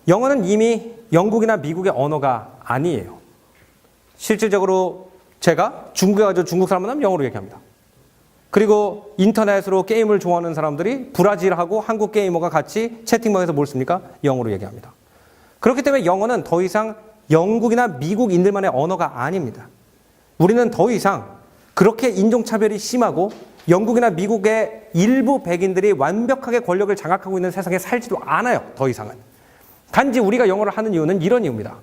영어는 이미 영국이나 미국의 언어가 아니에요. 실질적으로 제가 중국에 가서 중국 사람 만나면 영어로 얘기합니다. 그리고 인터넷으로 게임을 좋아하는 사람들이 브라질하고 한국 게이머가 같이 채팅방에서 뭘 씁니까? 영어로 얘기합니다. 그렇기 때문에 영어는 더 이상 영국이나 미국인들만의 언어가 아닙니다. 우리는 더 이상 그렇게 인종차별이 심하고 영국이나 미국의 일부 백인들이 완벽하게 권력을 장악하고 있는 세상에 살지도 않아요. 더 이상은. 단지 우리가 영어를 하는 이유는 이런 이유입니다.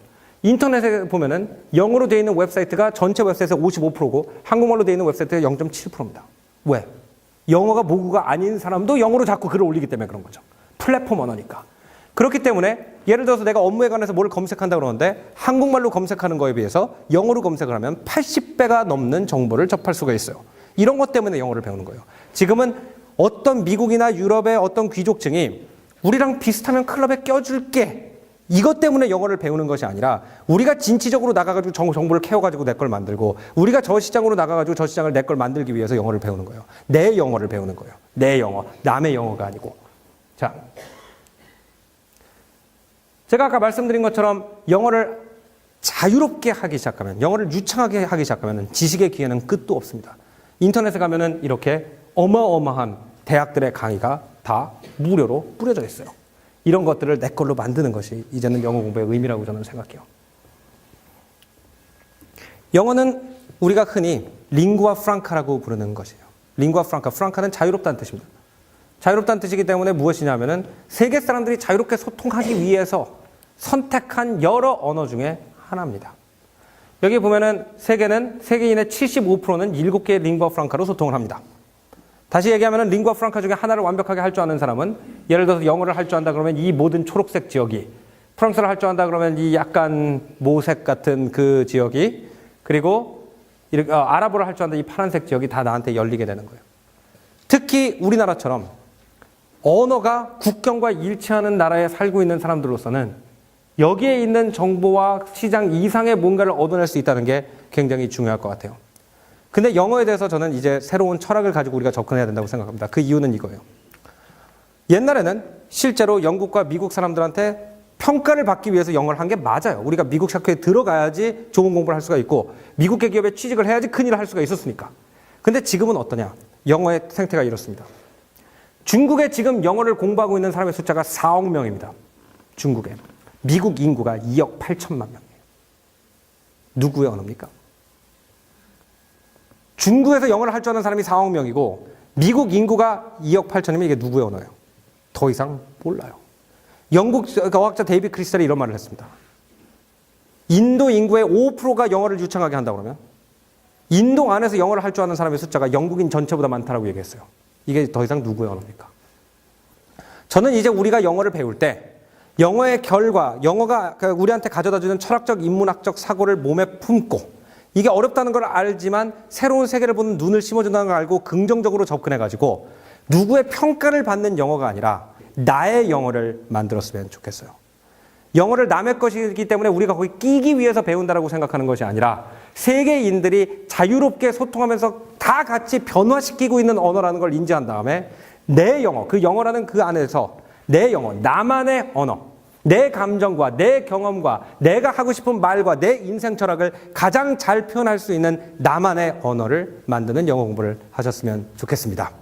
인터넷에 보면은 영어로 되어 있는 웹사이트가 전체 웹사이트의 55%고 한국말로 되어 있는 웹사이트가 0.7%입니다. 왜? 영어가 모국어가 아닌 사람도 영어로 자꾸 글을 올리기 때문에 그런 거죠. 플랫폼 언어니까. 그렇기 때문에 예를 들어서 내가 업무에 관해서 뭘 검색한다 그러는데 한국말로 검색하는 거에 비해서 영어로 검색을 하면 80배가 넘는 정보를 접할 수가 있어요. 이런 것 때문에 영어를 배우는 거예요. 지금은 어떤 미국이나 유럽의 어떤 귀족층이 우리랑 비슷하면 클럽에 껴줄게. 이것 때문에 영어를 배우는 것이 아니라 우리가 진취적으로 나가가지고 정보를 캐워가지고 내 걸 만들고 우리가 저 시장으로 나가가지고 저 시장을 내 걸 만들기 위해서 영어를 배우는 거예요. 내 영어를 배우는 거예요. 내 영어. 남의 영어가 아니고. 자, 제가 아까 말씀드린 것처럼 영어를 자유롭게 하기 시작하면, 영어를 유창하게 하기 시작하면 지식의 기회는 끝도 없습니다. 인터넷에 가면은 이렇게 어마어마한 대학들의 강의가 다 무료로 뿌려져 있어요. 이런 것들을 내 걸로 만드는 것이 이제는 영어 공부의 의미라고 저는 생각해요. 영어는 우리가 흔히 링구아 프랑카라고 부르는 것이에요. 링구아 프랑카, 프랑카는 자유롭다는 뜻입니다. 자유롭다는 뜻이기 때문에 무엇이냐면은 세계 사람들이 자유롭게 소통하기 위해서 선택한 여러 언어 중에 하나입니다. 여기 보면은 세계인의 75%는 7개의 링구아 프랑카로 소통을 합니다. 다시 얘기하면 링구아 프랑카 중에 하나를 완벽하게 할 줄 아는 사람은 예를 들어서 영어를 할 줄 안다 그러면 이 모든 초록색 지역이, 프랑스어를 할 줄 안다 그러면 이 약간 모색 같은 그 지역이, 그리고 아랍어를 할 줄 안다 이 파란색 지역이 다 나한테 열리게 되는 거예요. 특히 우리나라처럼 언어가 국경과 일치하는 나라에 살고 있는 사람들로서는 여기에 있는 정보와 시장 이상의 뭔가를 얻어낼 수 있다는 게 굉장히 중요할 것 같아요. 근데 영어에 대해서 저는 이제 새로운 철학을 가지고 우리가 접근해야 된다고 생각합니다. 그 이유는 이거예요. 옛날에는 실제로 영국과 미국 사람들한테 평가를 받기 위해서 영어를 한 게 맞아요. 우리가 미국 학교에 들어가야지 좋은 공부를 할 수가 있고 미국계 기업에 취직을 해야지 큰일을 할 수가 있었으니까. 근데 지금은 어떠냐? 영어의 생태가 이렇습니다. 중국에 지금 영어를 공부하고 있는 사람의 숫자가 4억 명입니다. 중국에. 미국 인구가 2억 8천만 명이에요. 누구의 언어입니까? 중국에서 영어를 할 줄 아는 사람이 4억 명이고 미국 인구가 2억 8천이면 이게 누구의 언어예요? 더 이상 몰라요. 영국 어학자 데이비드 크리스탈이 이런 말을 했습니다. 인도 인구의 5%가 영어를 유창하게 한다고 그러면 인도 안에서 영어를 할 줄 아는 사람의 숫자가 영국인 전체보다 많다라고 얘기했어요. 이게 더 이상 누구의 언어입니까? 저는 이제 우리가 영어를 배울 때 영어의 결과, 영어가 우리한테 가져다주는 철학적, 인문학적 사고를 몸에 품고 이게 어렵다는 걸 알지만 새로운 세계를 보는 눈을 심어준다는 걸 알고 긍정적으로 접근해가지고 누구의 평가를 받는 영어가 아니라 나의 영어를 만들었으면 좋겠어요. 영어를 남의 것이기 때문에 우리가 거기 끼기 위해서 배운다라고 생각하는 것이 아니라 세계인들이 자유롭게 소통하면서 다 같이 변화시키고 있는 언어라는 걸 인지한 다음에 내 영어, 그 영어라는 그 안에서 내 영어, 나만의 언어, 내 감정과 내 경험과 내가 하고 싶은 말과 내 인생 철학을 가장 잘 표현할 수 있는 나만의 언어를 만드는 영어 공부를 하셨으면 좋겠습니다.